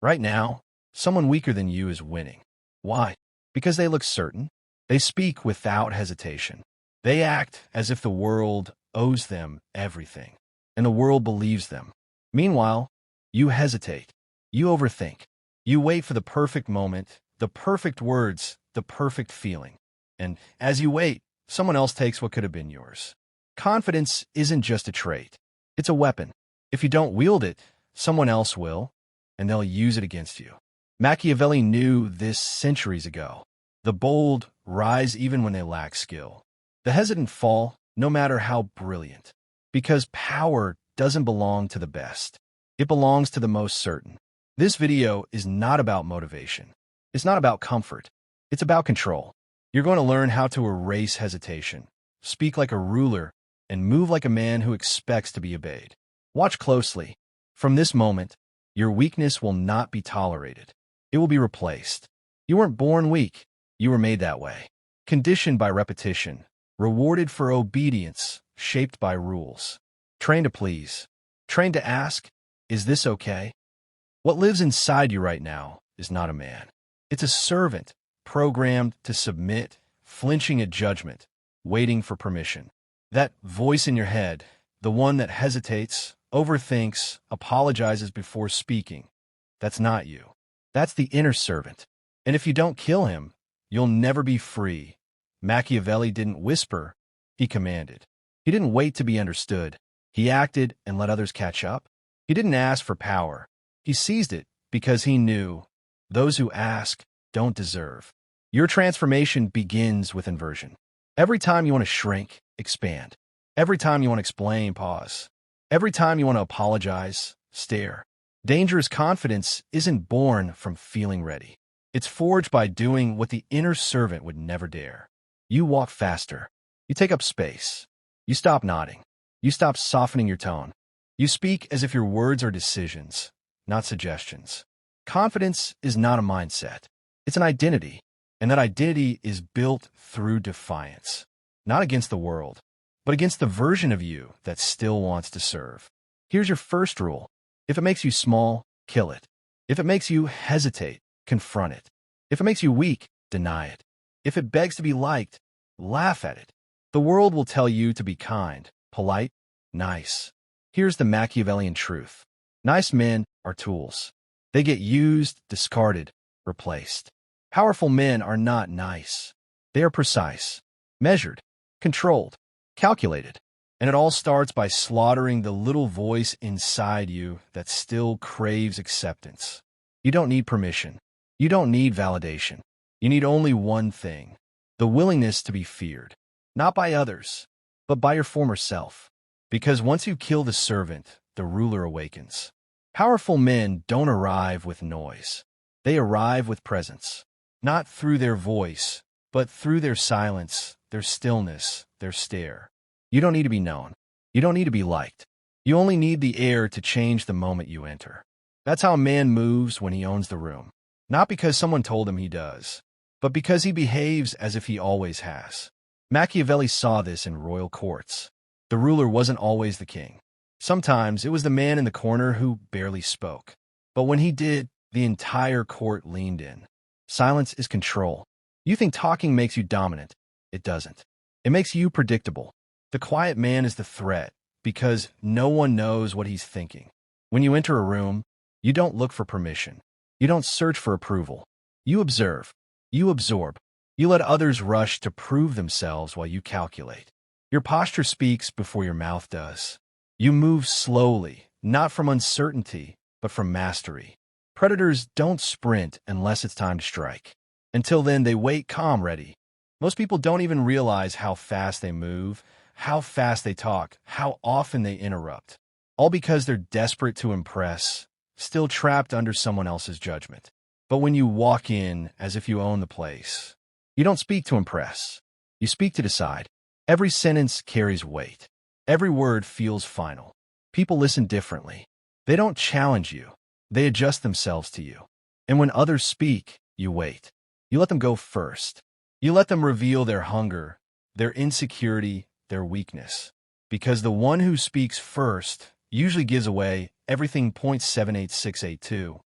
Right now, someone weaker than you is winning. Why? Because they look certain. They speak without hesitation. They act as if the world owes them everything, and the world believes them. Meanwhile, you hesitate. You overthink. You wait for the perfect moment, the perfect words, the perfect feeling. And as you wait, someone else takes what could have been yours. Confidence isn't just a trait. It's a weapon. If you don't wield it, someone else will, and they'll use it against you. Machiavelli knew this centuries ago. The bold rise even when they lack skill. The hesitant fall, no matter how brilliant. Because power doesn't belong to the best. It belongs to the most certain. This video is not about motivation. It's not about comfort. It's about control. You're going to learn how to erase hesitation, speak like a ruler, and move like a man who expects to be obeyed. Watch closely. From this moment, your weakness will not be tolerated. It will be replaced. You weren't born weak. You were made that way. Conditioned by repetition, rewarded for obedience, shaped by rules. Trained to please. Trained to ask, is this okay? What lives inside you right now is not a man. It's a servant, programmed to submit, flinching at judgment, waiting for permission. That voice in your head, the one that hesitates, overthinks, apologizes before speaking, that's not you. That's the inner servant. And if you don't kill him, you'll never be free. Machiavelli didn't whisper, he commanded. He didn't wait to be understood. He acted and let others catch up. He didn't ask for power. He seized it because he knew those who ask don't deserve. Your transformation begins with inversion. Every time you want to shrink, expand. Every time you want to explain, pause. Every time you want to apologize, stare. Dangerous confidence isn't born from feeling ready. It's forged by doing what the inner servant would never dare. You walk faster. You take up space. You stop nodding. You stop softening your tone. You speak as if your words are decisions, not suggestions. Confidence is not a mindset. It's an identity, and that identity is built through defiance, not against the world, but against the version of you that still wants to serve. Here's your first rule. If it makes you small, kill it. If it makes you hesitate, confront it. If it makes you weak, deny it. If it begs to be liked, laugh at it. The world will tell you to be kind, polite, nice. Here's the Machiavellian truth. Nice men are tools. They get used, discarded, replaced. Powerful men are not nice. They are precise, measured, controlled, calculated. And it all starts by slaughtering the little voice inside you that still craves acceptance. You don't need permission. You don't need validation. You need only one thing, the willingness to be feared, not by others, but by your former self. Because once you kill the servant, the ruler awakens. Powerful men don't arrive with noise. They arrive with presence, not through their voice, but through their silence, their stillness, their stare. You don't need to be known. You don't need to be liked. You only need the air to change the moment you enter. That's how a man moves when he owns the room. Not because someone told him he does, but because he behaves as if he always has. Machiavelli saw this in royal courts. The ruler wasn't always the king. Sometimes it was the man in the corner who barely spoke. But when he did, the entire court leaned in. Silence is control. You think talking makes you dominant. It doesn't. It makes you predictable. The quiet man is the threat because no one knows what he's thinking. When you enter a room, you don't look for permission. You don't search for approval. You observe. You absorb. You let others rush to prove themselves while you calculate. Your posture speaks before your mouth does. You move slowly, not from uncertainty, but from mastery. Predators don't sprint unless it's time to strike. Until then, they wait calm, ready. Most people don't even realize how fast they move, how fast they talk, how often they interrupt. All because they're desperate to impress, still trapped under someone else's judgment. But when you walk in as if you own the place, you don't speak to impress. You speak to decide. Every sentence carries weight. Every word feels final. People listen differently. They don't challenge you. They adjust themselves to you. And when others speak, you wait. You let them go first. You let them reveal their hunger, their insecurity, their weakness. Because the one who speaks first usually gives away everything. 78682.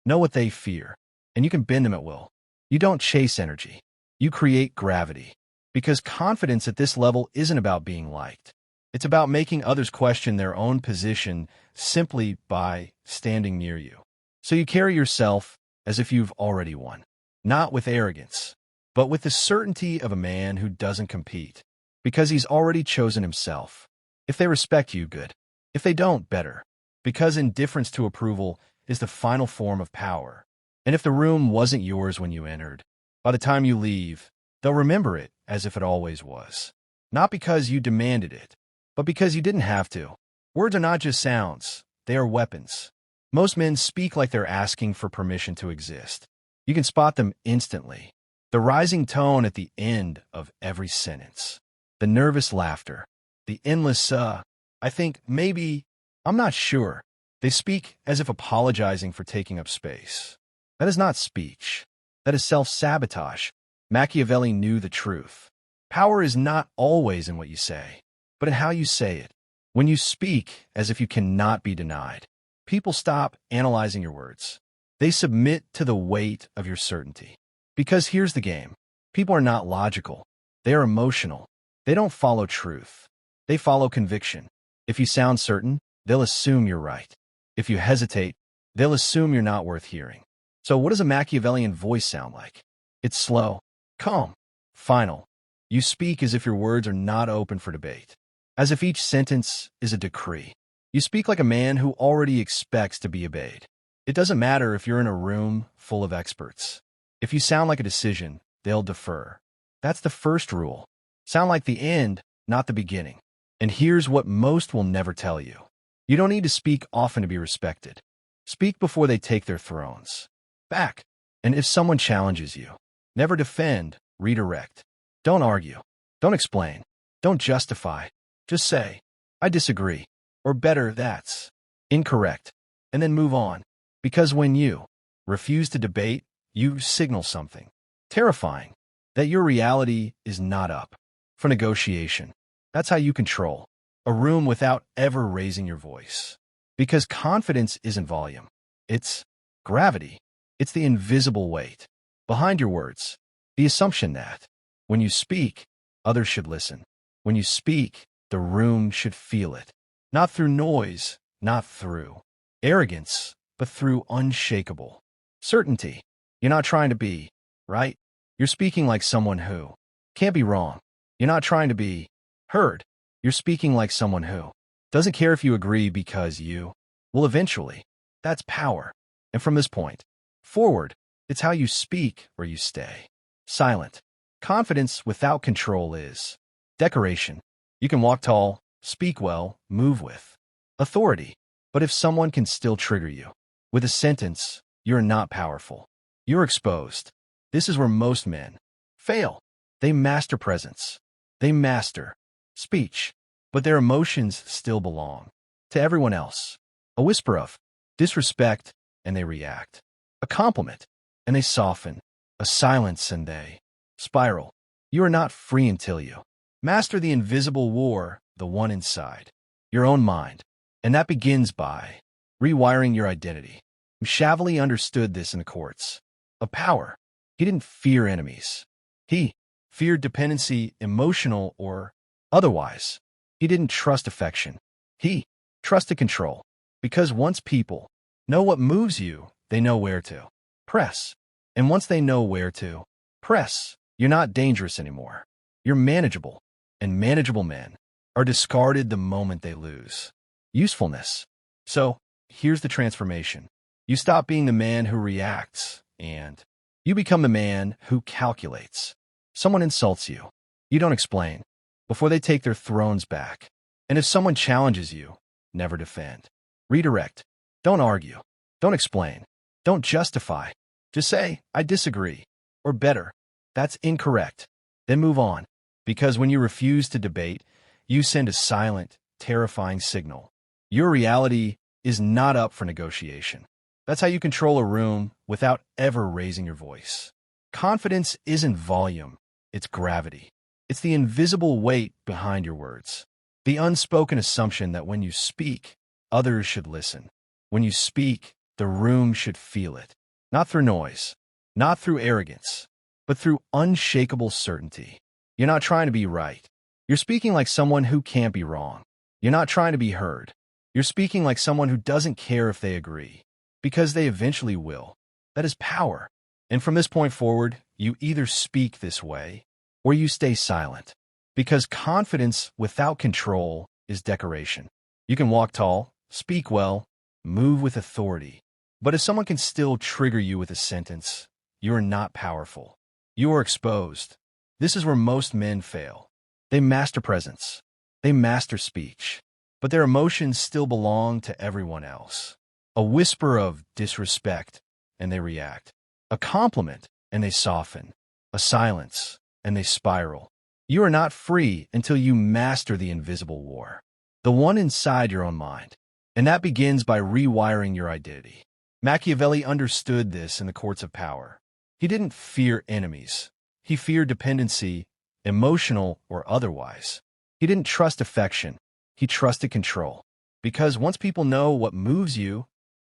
know what they fear, and you can bend them at will. You don't chase energy. You create gravity. Because confidence at this level isn't about being liked. It's about making others question their own position simply by standing near you. So you carry yourself as if you've already won, not with arrogance, but with the certainty of a man who doesn't compete, because he's already chosen himself. If they respect you, good. If they don't, better. Because indifference to approval is the final form of power. And if the room wasn't yours when you entered, by the time you leave, they'll remember it as if it always was. Not because you demanded it, but because you didn't have to. Words are not just sounds, they are weapons. Most men speak like they're asking for permission to exist. You can spot them instantly. The rising tone at the end of every sentence. The nervous laughter. The endless, I think, maybe, I'm not sure. They speak as if apologizing for taking up space. That is not speech. That is self-sabotage. Machiavelli knew the truth. Power is not always in what you say, but in how you say it. When you speak as if you cannot be denied, people stop analyzing your words. They submit to the weight of your certainty. Because here's the game. People are not logical. They are emotional. They don't follow truth. They follow conviction. If you sound certain, they'll assume you're right. If you hesitate, they'll assume you're not worth hearing. So what does a Machiavellian voice sound like? It's slow, calm, final. You speak as if your words are not open for debate, as if each sentence is a decree. You speak like a man who already expects to be obeyed. It doesn't matter if you're in a room full of experts. If you sound like a decision, they'll defer. That's the first rule. Sound like the end, not the beginning. And here's what most will never tell you. You don't need to speak often to be respected. Speak before they take their thrones. Back. And if someone challenges you, never defend, redirect. Don't argue. Don't explain. Don't justify. Just say, I disagree. Or better, that's incorrect. And then move on. Because when you refuse to debate, you signal something terrifying, that your reality is not up for negotiation. That's how you control a room without ever raising your voice. Because confidence isn't volume. It's gravity. It's the invisible weight behind your words. The assumption that when you speak, others should listen. When you speak, the room should feel it. Not through noise, not through arrogance, but through unshakable certainty. You're not trying to be right. You're speaking like someone who can't be wrong. You're not trying to be heard. You're speaking like someone who doesn't care if you agree because you will eventually. That's power. And from this point forward, it's how you speak where you stay. Silent. Confidence without control is decoration. You can walk tall, speak well, move with authority. But if someone can still trigger you with a sentence, you're not powerful. You're exposed. This is where most men fail. They master presence. They master speech. But their emotions still belong to everyone else. A whisper of disrespect, and they react. A compliment, and they soften. A silence, and they spiral. You are not free until you master the invisible war, the one inside your own mind. And that begins by rewiring your identity. Machiavelli understood this in the courts of power. He didn't fear enemies. He feared dependency, emotional or otherwise. He didn't trust affection. He trusted control. Because once people know what moves you, they know where to press. And once they know where to press, you're not dangerous anymore. You're manageable. And manageable men are discarded the moment they lose usefulness. So here's the transformation. You stop being the man who reacts, and you become the man who calculates. Someone insults you. You don't explain before they take their thrones back. And if someone challenges you, never defend. Redirect. Don't argue. Don't explain. Don't justify. Just say, I disagree. Or better, that's incorrect. Then move on. Because when you refuse to debate, you send a silent, terrifying signal. Your reality is not up for negotiation. That's how you control a room without ever raising your voice. Confidence isn't volume, it's gravity. It's the invisible weight behind your words. The unspoken assumption that when you speak, others should listen. When you speak, the room should feel it. not through noise, not through arrogance, but through unshakable certainty. You're not trying to be right. You're speaking like someone who can't be wrong. You're not trying to be heard. You're speaking like someone who doesn't care if they agree, because they eventually will. That is power. And from this point forward, you either speak this way or you stay silent, because confidence without control is decoration. You can walk tall, speak well, move with authority, but if someone can still trigger you with a sentence, you are not powerful. You are exposed. This is where most men fail. They master presence. They master speech, but their emotions still belong to everyone else. A whisper of disrespect, and they react. A compliment, and they soften. A silence, and they spiral. You are not free until you master the invisible war, the one inside your own mind. And that begins by rewiring your identity. Machiavelli understood this in the courts of power. He didn't fear enemies. He feared dependency, emotional or otherwise. He didn't trust affection. He trusted control. Because once people know what moves you,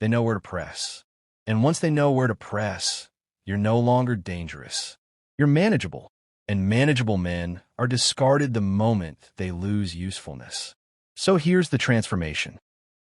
they know where to press. And once they know where to press, you're no longer dangerous. You're manageable. And manageable men are discarded the moment they lose usefulness. So here's the transformation.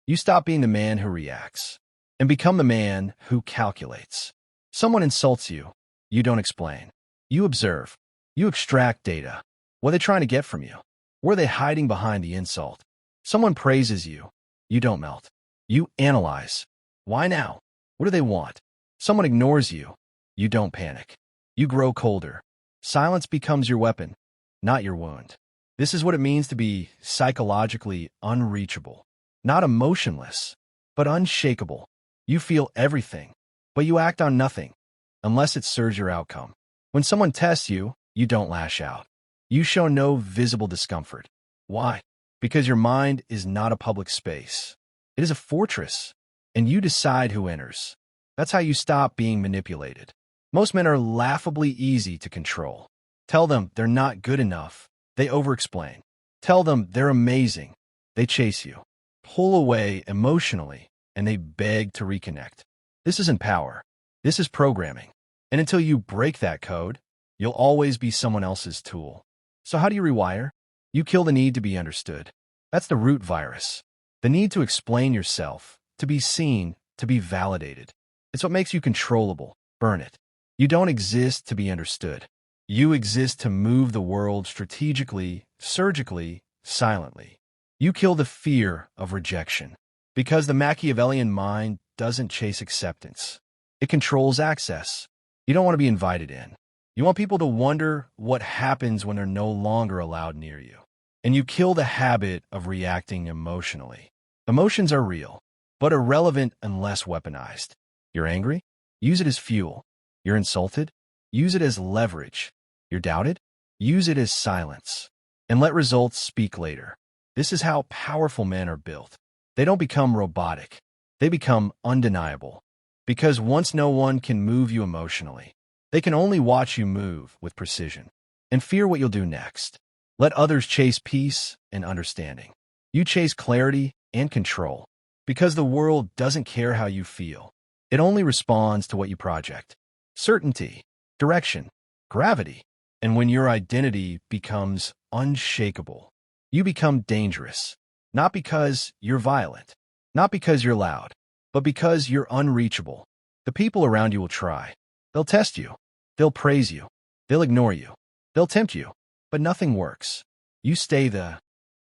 You stop being the man who reacts and become the man who calculates. Someone insults you. You don't explain. You observe. You extract data. What are they trying to get from you? What are they hiding behind the insult? Someone praises you. You don't melt. You analyze. Why now? What do they want? Someone ignores you. You don't panic. You grow colder. Silence becomes your weapon, not your wound. This is what it means to be psychologically unreachable. Not emotionless, but unshakable. You feel everything, but you act on nothing, unless it serves your outcome. When someone tests you, you don't lash out. You show no visible discomfort. Why? Because your mind is not a public space. It is a fortress, and you decide who enters. That's how you stop being manipulated. Most men are laughably easy to control. Tell them they're not good enough. They over-explain. Tell them they're amazing. They chase you. Pull away emotionally, and they beg to reconnect. This isn't power. This is programming. And until you break that code, you'll always be someone else's tool. So how do you rewire? You kill the need to be understood. That's the root virus. The need to explain yourself, to be seen, to be validated. It's what makes you controllable. Burn it. You don't exist to be understood. You exist to move the world strategically, surgically, silently. You kill the fear of rejection. Because the Machiavellian mind doesn't chase acceptance. It controls access. You don't want to be invited in. You want people to wonder what happens when they're no longer allowed near you. And you kill the habit of reacting emotionally. Emotions are real, but irrelevant unless weaponized. You're angry? Use it as fuel. You're insulted? Use it as leverage. You're doubted? Use it as silence. And let results speak later. This is how powerful men are built. They don't become robotic. They become undeniable. Because once no one can move you emotionally, they can only watch you move with precision and fear what you'll do next. Let others chase peace and understanding. You chase clarity and control. Because the world doesn't care how you feel. It only responds to what you project. Certainty, direction, gravity. And when your identity becomes unshakable, you become dangerous. Not because you're violent, not because you're loud, but because you're unreachable. The people around you will try. They'll test you. They'll praise you. They'll ignore you. They'll tempt you. But nothing works. You stay the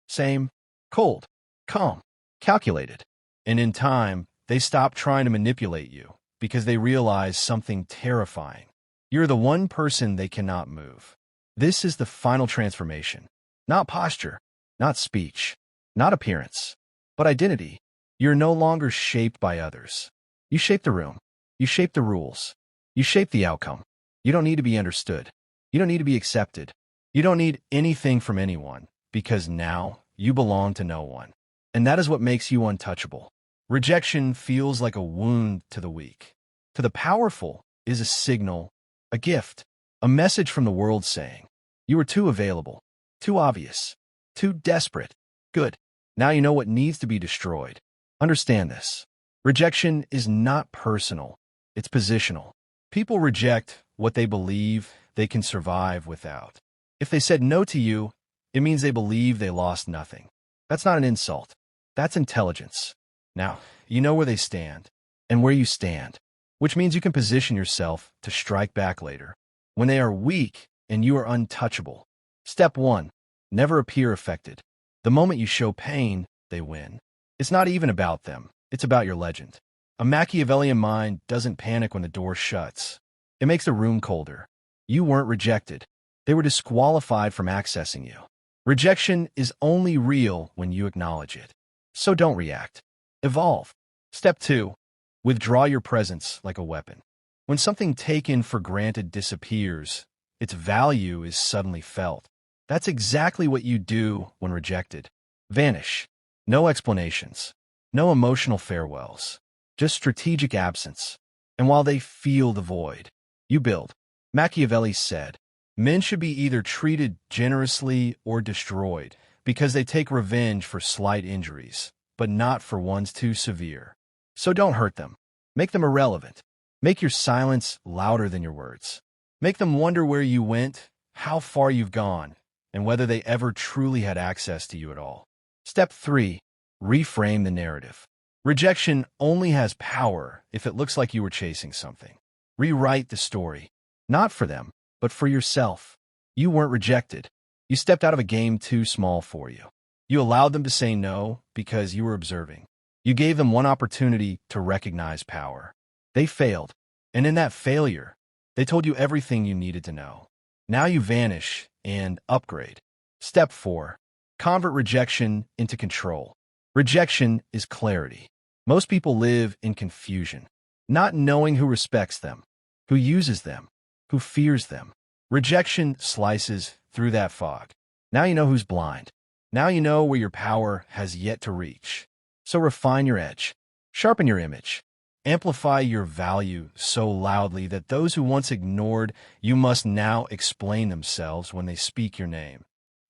same, cold, calm, calculated. And in time, they stop trying to manipulate you because they realize something terrifying. You're the one person they cannot move. This is the final transformation. Not posture, not speech, not appearance, but identity. You're no longer shaped by others. You shape the room. You shape the rules. You shape the outcome. You don't need to be understood. You don't need to be accepted. You don't need anything from anyone because now you belong to no one. And that is what makes you untouchable. Rejection feels like a wound to the weak. To the powerful is a signal, a gift, a message from the world saying, you are too available, too obvious, too desperate. Good. Now you know what needs to be destroyed. Understand this. Rejection is not personal. It's positional. People reject what they believe they can survive without. If they said no to you, it means they believe they lost nothing. That's not an insult. That's intelligence. Now, you know where they stand and where you stand, which means you can position yourself to strike back later. When they are weak and you are untouchable. Step 1. Never appear affected. The moment you show pain, they win. It's not even about them. It's about your legend. A Machiavellian mind doesn't panic when the door shuts. It makes the room colder. You weren't rejected. They were disqualified from accessing you. Rejection is only real when you acknowledge it. So don't react. Evolve. Step 2. Withdraw your presence like a weapon. When something taken for granted disappears, its value is suddenly felt. That's exactly what you do when rejected. Vanish. No explanations. No emotional farewells. Just strategic absence. And while they feel the void, you build. Machiavelli said, men should be either treated generously or destroyed because they take revenge for slight injuries, but not for ones too severe. So don't hurt them. Make them irrelevant. Make your silence louder than your words. Make them wonder where you went, how far you've gone, and whether they ever truly had access to you at all. Step 3. Reframe the narrative. Rejection only has power if it looks like you were chasing something. Rewrite the story. Not for them, but for yourself. You weren't rejected. You stepped out of a game too small for you. You allowed them to say no because you were observing. You gave them one opportunity to recognize power. They failed, and in that failure, they told you everything you needed to know. Now you vanish and upgrade. Step 4. Convert rejection into control. Rejection is clarity. Most people live in confusion, not knowing who respects them, who uses them, who fears them. Rejection slices through that fog. Now you know who's blind. Now you know where your power has yet to reach. So refine your edge. Sharpen your image. Amplify your value so loudly that those who once ignored you must now explain themselves when they speak your name.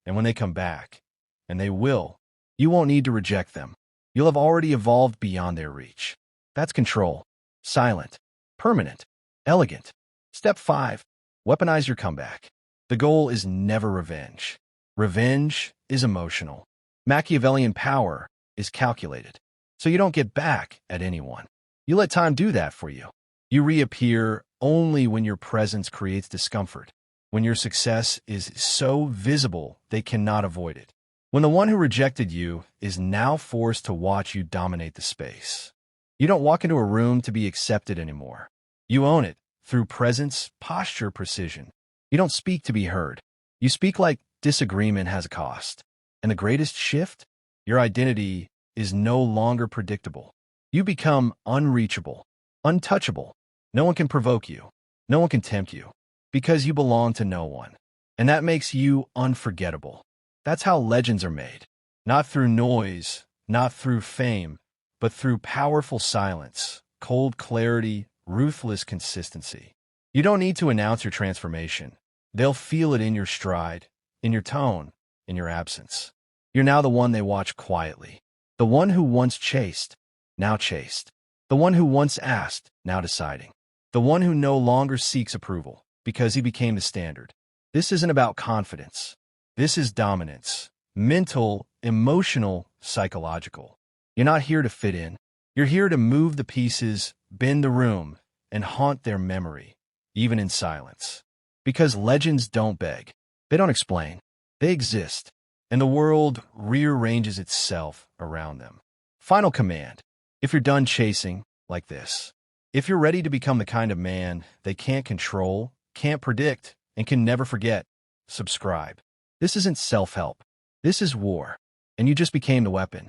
And when they come back, and they will, you won't need to reject them. You'll have already evolved beyond their reach. That's control. Silent. Permanent. Elegant. Step 5. Weaponize your comeback. The goal is never revenge. Revenge is emotional. Machiavellian power is calculated. So you don't get back at anyone. You let time do that for you. You reappear only when your presence creates discomfort, when your success is so visible they cannot avoid it. When the one who rejected you is now forced to watch you dominate the space. You don't walk into a room to be accepted anymore. You own it through presence, posture, precision. You don't speak to be heard. You speak like disagreement has a cost. And the greatest shift? Your identity is no longer predictable. You become unreachable, untouchable. No one can provoke you. No one can tempt you because you belong to no one. And that makes you unforgettable. That's how legends are made. Not through noise, not through fame, but through powerful silence, cold clarity, ruthless consistency. You don't need to announce your transformation. They'll feel it in your stride, in your tone, in your absence. You're now the one they watch quietly. The one who once chased, now chased. The one who once asked, now deciding. The one who no longer seeks approval because he became the standard. This isn't about confidence. This is dominance. Mental, emotional, psychological. You're not here to fit in. You're here to move the pieces, bend the room, and haunt their memory, even in silence. Because legends don't beg. They don't explain. They exist, and the world rearranges itself around them. Final command. If you're done chasing, like this. If you're ready to become the kind of man they can't control, can't predict, and can never forget, subscribe. This isn't self-help. This is war, and you just became the weapon.